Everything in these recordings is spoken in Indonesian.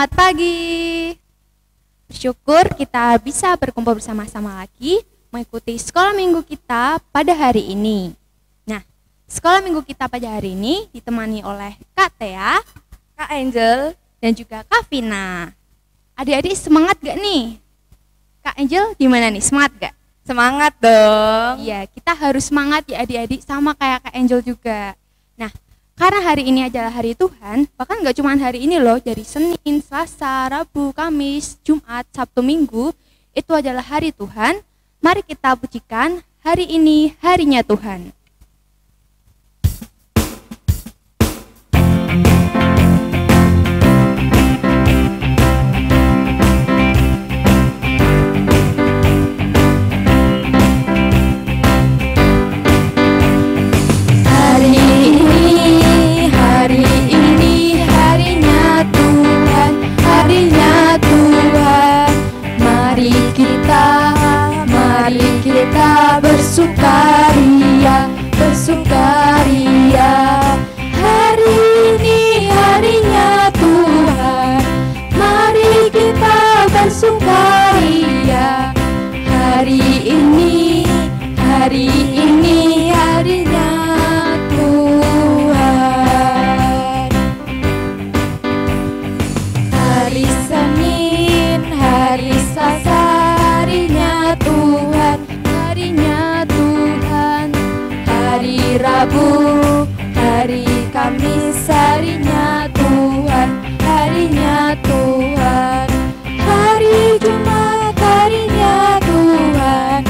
Selamat pagi. Bersyukur kita bisa berkumpul bersama-sama lagi mengikuti sekolah minggu kita pada hari ini. Nah, sekolah minggu kita pada hari ini ditemani oleh Kak Tea, Kak Angel, dan juga Kak Vina. Adik-adik semangat gak nih? Kak Angel gimana nih, semangat gak? Semangat dong. Iya, kita harus semangat ya adik-adik, sama kayak Kak Angel juga. Nah, karena hari ini adalah hari Tuhan, bahkan gak cuma hari ini loh, dari Senin, Selasa, Rabu, Kamis, Jumat, Sabtu, Minggu, itu adalah hari Tuhan. Mari kita pujikan, hari ini harinya Tuhan. Kita bersukaria, bersukaria. Hari ini harinya Tuhan. Mari kita bersukaria. Hari ini harinya Tuhan. Hari Senin, hari Selasa, harinya Tuhan. Hari Rabu, hari Kamis, harinya Tuhan, harinya Tuhan. Hari Jumat, harinya Tuhan.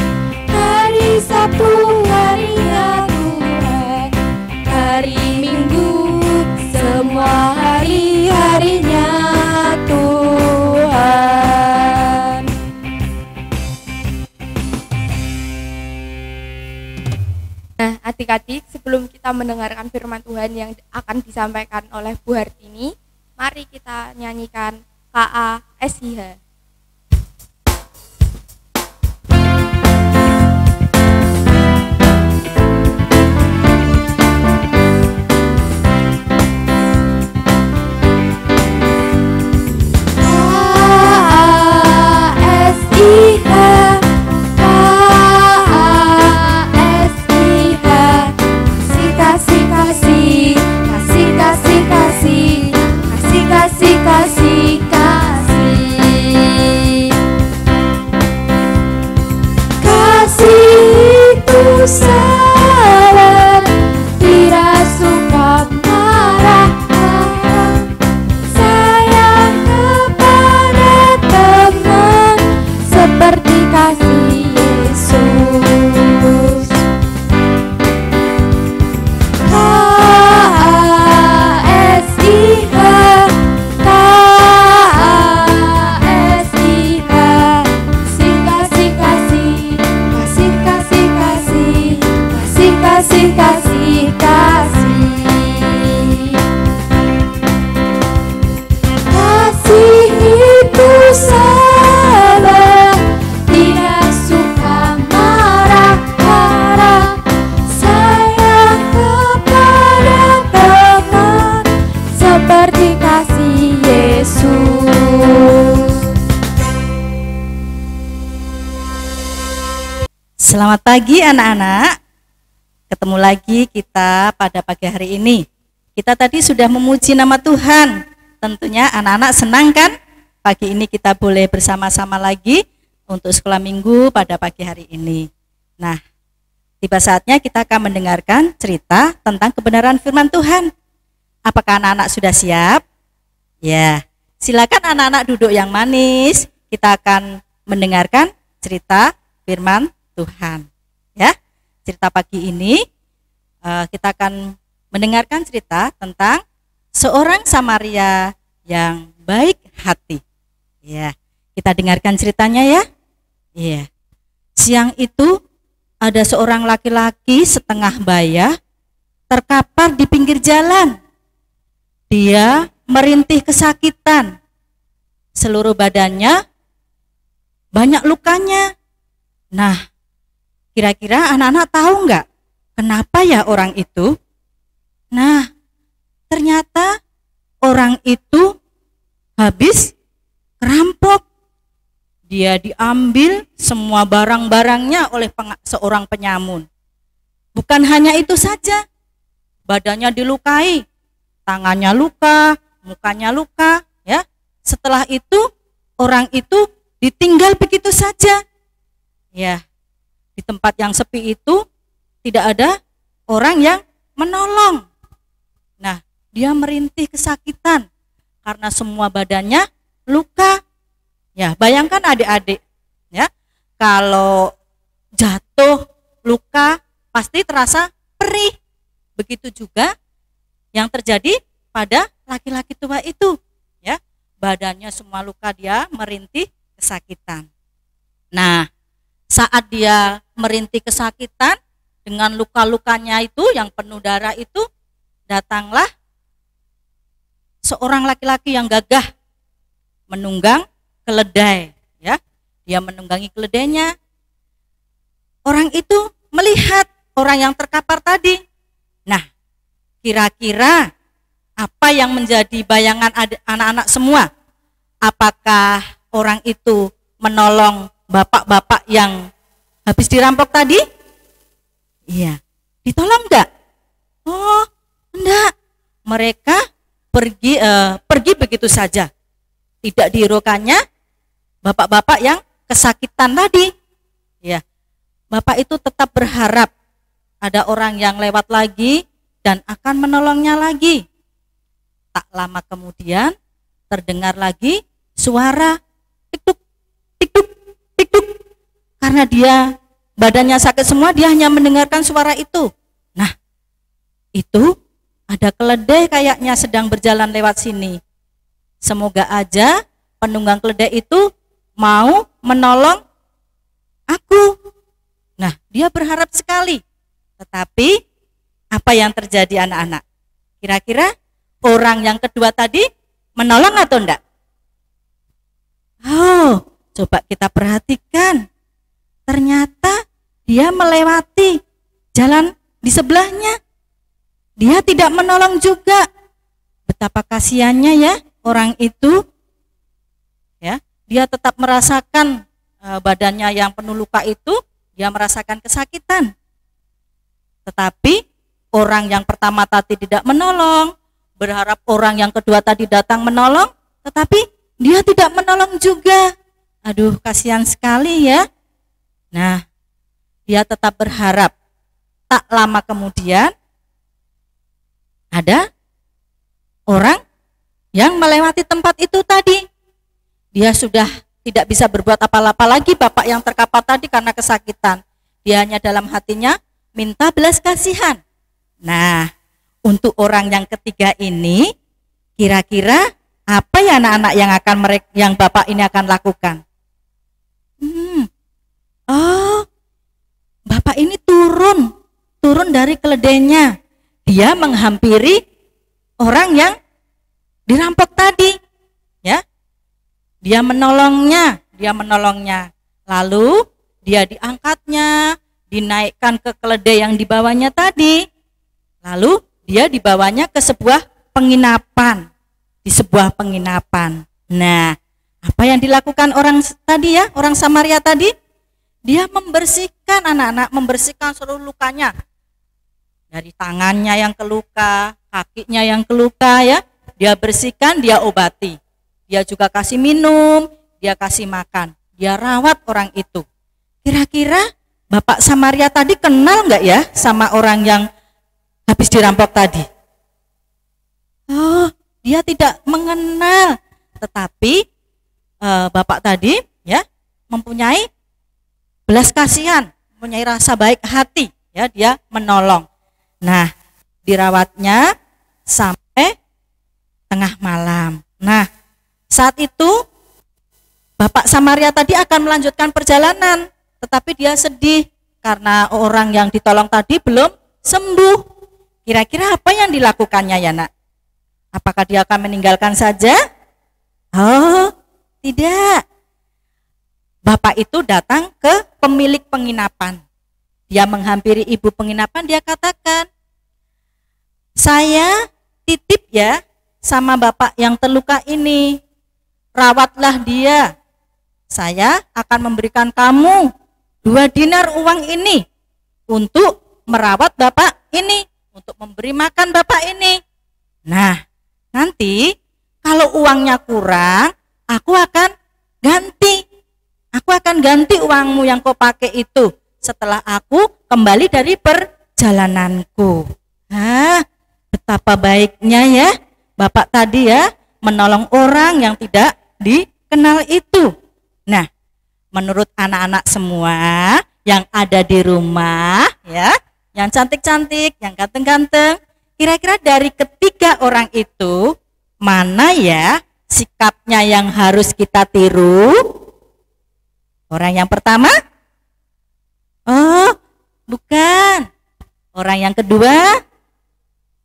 Hari Sabtu, harinya Tuhan. Hari Minggu, semua harinya Tuhan. Nah, adik-adik, sebelum kita mendengarkan firman Tuhan yang akan disampaikan oleh Bu Hartini, mari kita nyanyikan KA SIH. Sabar, tidak suka marah, sayang kepada teman seperti kasih Yesus. KASIH, KASIH, kasih kasih kasih kasih kasih kasih kasih kasih kasih itu sabar, tidak suka marah-marah, sayang kepada teman seperti kasih Yesus. Selamat pagi anak-anak. Ketemu lagi kita pada pagi hari ini. Kita tadi sudah memuji nama Tuhan. Tentunya anak-anak senang kan? Pagi ini kita boleh bersama-sama lagi untuk sekolah minggu pada pagi hari ini. Nah, tiba saatnya kita akan mendengarkan cerita tentang kebenaran firman Tuhan. Apakah anak-anak sudah siap? Ya, silakan anak-anak duduk yang manis. Kita akan mendengarkan cerita firman Tuhan. Ya. Cerita pagi ini kita akan mendengarkan cerita tentang seorang Samaria yang baik hati. Ya, kita dengarkan ceritanya ya. Iya. Siang itu ada seorang laki-laki setengah baya terkapar di pinggir jalan. Dia merintih kesakitan. Seluruh badannya banyak lukanya. Nah, kira-kira anak-anak tahu nggak kenapa ya orang itu? Nah, ternyata orang itu habis kerampok. Dia diambil semua barang-barangnya oleh seorang penyamun. Bukan hanya itu saja, badannya dilukai, tangannya luka, mukanya luka, ya. Setelah itu orang itu ditinggal begitu saja. Ya, di tempat yang sepi itu tidak ada orang yang menolong. Nah, dia merintih kesakitan karena semua badannya luka. Ya, bayangkan adik-adik, ya, kalau jatuh luka pasti terasa perih. Begitu juga yang terjadi pada laki-laki tua itu, ya, badannya semua luka, dia merintih kesakitan. Nah, saat dia merintih kesakitan dengan luka-lukanya itu yang penuh darah itu, datanglah seorang laki-laki yang gagah menunggang keledai, ya. Dia menunggangi keledainya. Orang itu melihat orang yang terkapar tadi. Nah, kira-kira apa yang menjadi bayangan anak-anak semua? Apakah orang itu menolong bapak-bapak yang habis dirampok tadi? Iya. Ditolong enggak? Oh, enggak. Mereka pergi begitu saja. Tidak dihiraukannya bapak-bapak yang kesakitan tadi. Ya. Bapak itu tetap berharap ada orang yang lewat lagi dan akan menolongnya lagi. Tak lama kemudian terdengar lagi suara tik-tuk, tik-tuk, tik-tuk. Karena dia badannya sakit semua, dia hanya mendengarkan suara itu. Nah, itu ada keledai kayaknya sedang berjalan lewat sini. Semoga aja penunggang keledai itu mau menolong aku. Nah, dia berharap sekali. Tetapi apa yang terjadi anak-anak? Kira-kira orang yang kedua tadi menolong atau enggak? Oh, coba kita perhatikan. Ternyata dia melewati jalan di sebelahnya. Dia tidak menolong juga. Betapa kasihannya ya orang itu. Ya, dia tetap merasakan badannya yang penuh luka itu, dia merasakan kesakitan. Tetapi orang yang pertama tadi tidak menolong, berharap orang yang kedua tadi datang menolong, tetapi dia tidak menolong juga. Aduh, kasihan sekali ya. Nah, dia tetap berharap. Tak lama kemudian ada orang yang melewati tempat itu tadi. Dia sudah tidak bisa berbuat apa-apa lagi, bapak yang terkapar tadi karena kesakitan. Dia hanya dalam hatinya minta belas kasihan. Nah, untuk orang yang ketiga ini, kira-kira apa ya anak-anak yang bapak ini akan lakukan? Oh, bapak ini turun dari keledainya. Dia menghampiri orang yang dirampok tadi, ya. Dia menolongnya. Lalu dia diangkatnya, dinaikkan ke keledai yang dibawanya tadi. Lalu dia dibawanya ke sebuah penginapan. Di sebuah penginapan. Nah, apa yang dilakukan orang tadi ya, orang Samaria tadi? Dia membersihkan anak-anak, membersihkan seluruh lukanya. Dari tangannya yang keluka, kakinya yang keluka ya, dia bersihkan, dia obati. Dia juga kasih minum, dia kasih makan, dia rawat orang itu. Kira-kira Bapak Samaria tadi kenal enggak ya sama orang yang habis dirampok tadi? Oh, dia tidak mengenal. Tetapi Bapak tadi ya mempunyai belas kasihan, mempunyai rasa baik hati, ya, dia menolong. Nah, dirawatnya sampai tengah malam. Nah, saat itu Bapak Samaria tadi akan melanjutkan perjalanan, tetapi dia sedih karena orang yang ditolong tadi belum sembuh. Kira-kira apa yang dilakukannya ya nak? Apakah dia akan meninggalkan saja? Oh, tidak. Bapak itu datang ke pemilik penginapan. Dia menghampiri ibu penginapan, dia katakan, saya titip ya sama bapak yang terluka ini. rawatlah dia. Saya akan memberikan kamu 2 dinar uang ini untuk merawat bapak ini, untuk memberi makan bapak ini. Nah, nanti kalau uangnya kurang, aku akan ganti. Aku akan ganti uangmu yang kau pakai itu setelah aku kembali dari perjalananku. Betapa baiknya ya bapak tadi ya, menolong orang yang tidak dikenal itu. Nah, menurut anak-anak semua yang ada di rumah ya, yang cantik-cantik, yang ganteng-ganteng, kira-kira dari ketiga orang itu mana ya sikapnya yang harus kita tiru? Orang yang pertama? Oh, bukan. Orang yang kedua?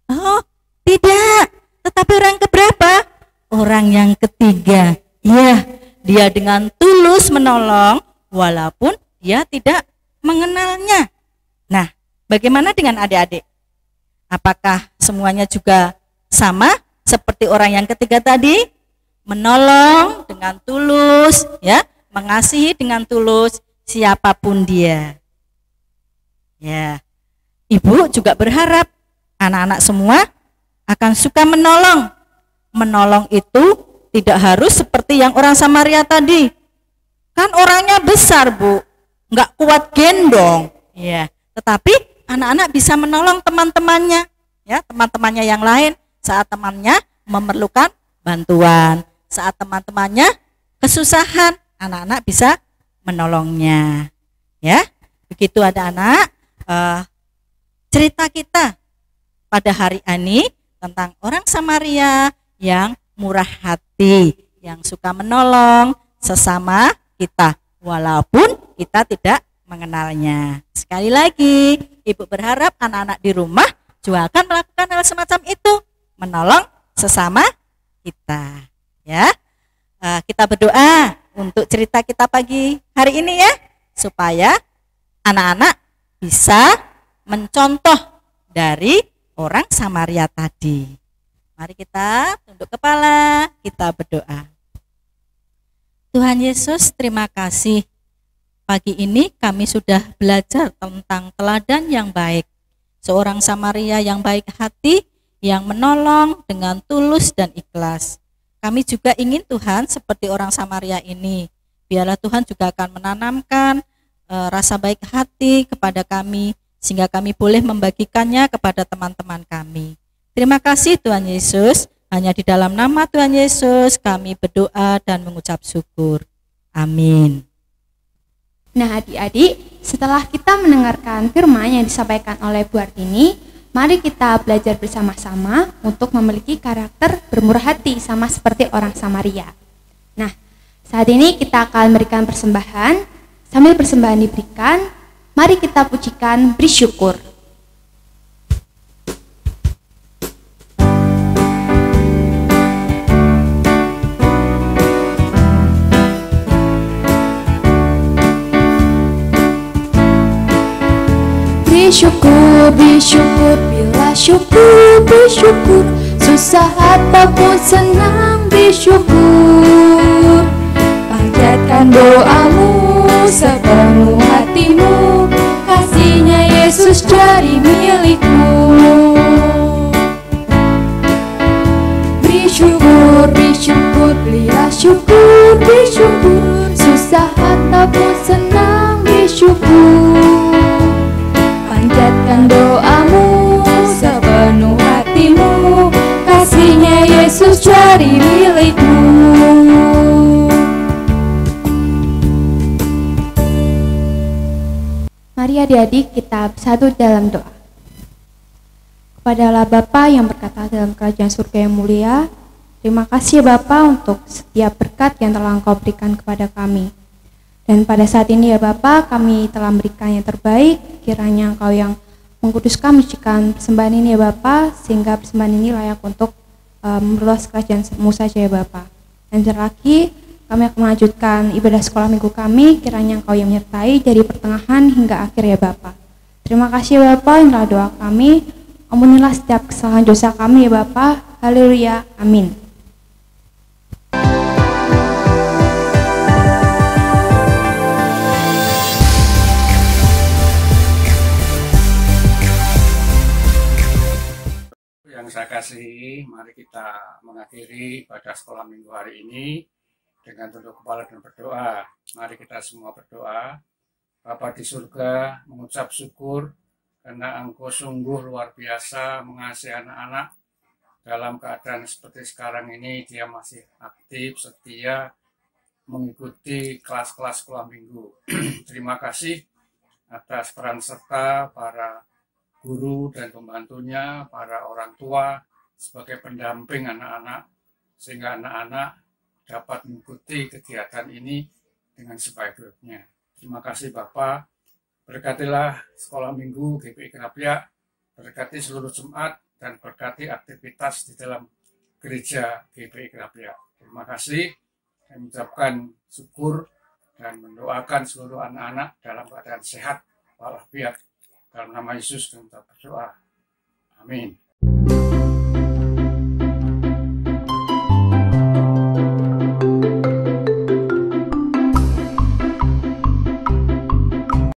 Oh, tidak. Tetapi orang keberapa? Orang yang ketiga. Ya, dia dengan tulus menolong walaupun dia tidak mengenalnya. Nah, bagaimana dengan adik-adik? Apakah semuanya juga sama seperti orang yang ketiga tadi? Menolong dengan tulus, ya, mengasihi dengan tulus siapapun dia. Ya, ibu juga berharap anak-anak semua akan suka menolong. Menolong itu tidak harus seperti yang orang Samaria tadi. Kan orangnya besar, Bu, nggak kuat gendong. Ya, tetapi anak-anak bisa menolong teman-temannya, ya, teman-temannya yang lain saat temannya memerlukan bantuan, saat teman-temannya kesusahan, anak-anak bisa menolongnya. Ya, begitu ada anak. Cerita kita pada hari ini tentang orang Samaria yang murah hati, yang suka menolong sesama kita walaupun kita tidak mengenalnya. Sekali lagi, ibu berharap anak-anak di rumah juga akan melakukan hal semacam itu, menolong sesama kita. Ya, kita berdoa untuk cerita kita pagi hari ini ya, supaya anak-anak bisa mencontoh dari orang Samaria tadi. Mari kita tunduk kepala, kita berdoa. Tuhan Yesus, terima kasih. Pagi ini kami sudah belajar tentang teladan yang baik. Seorang Samaria yang baik hati, yang menolong dengan tulus dan ikhlas. Kami juga ingin Tuhan seperti orang Samaria ini. Biarlah Tuhan juga akan menanamkan rasa baik hati kepada kami, sehingga kami boleh membagikannya kepada teman-teman kami. Terima kasih Tuhan Yesus. Hanya di dalam nama Tuhan Yesus kami berdoa dan mengucap syukur. Amin. Nah adik-adik, setelah kita mendengarkan firman yang disampaikan oleh Bu Artini, mari kita belajar bersama-sama untuk memiliki karakter bermurah hati sama seperti orang Samaria. Nah, saat ini kita akan memberikan persembahan. Sambil persembahan diberikan, mari kita pujikan beri syukur. Beri syukur, bila syukur, beri syukur. Susah apapun senang, beri syukur. Panjatkan doamu sepenuh hatimu, kasihnya Yesus jadi milikmu. Beri syukur, berilah syukur, beri syukur. Susah ataupun senang, beri syukur. Panjatkan doamu sepenuh hatimu, kasihnya Yesus jadi milikmu. Mari adik-adik kita bersatu dalam doa. Kepada Allah Bapa yang berkata dalam kerajaan surga yang mulia, terima kasih Bapa untuk setiap berkat yang telah Engkau berikan kepada kami. Dan pada saat ini ya Bapa, kami telah memberikan yang terbaik, kiranya Engkau yang mengkuduskan mensucikan persembahan ini ya Bapa, sehingga persembahan ini layak untuk meluas kerajaan-Mu saja ya Bapa. Dan lagi kami akan melanjutkan ibadah sekolah minggu kami, kiranya Engkau yang menyertai dari pertengahan hingga akhir ya Bapa. Terima kasih ya Bapa, inilah doa kami, ampunilah setiap kesalahan dosa kami ya Bapa. Haleluya, amin. kasih, mari kita mengakhiri ibadah sekolah minggu hari ini dengan tunduk kepala dan berdoa. Mari kita semua berdoa. Bapa di surga, mengucap syukur karena Engkau sungguh luar biasa mengasihi anak-anak. Dalam keadaan seperti sekarang ini, dia masih aktif, setia, mengikuti kelas-kelas sekolah minggu. Terima kasih atas peran serta para guru dan pembantunya, para orang tua sebagai pendamping anak-anak, sehingga anak-anak dapat mengikuti kegiatan ini dengan sebaik-baiknya. Terima kasih Bapak, berkatilah sekolah minggu GPI Kerapiak, berkati seluruh jemaat, dan berkati aktivitas di dalam gereja GPI Kerapiak. Terima kasih, saya mengucapkan syukur dan mendoakan seluruh anak-anak dalam keadaan sehat walafiat. Dalam nama Yesus kita berdoa. Amin.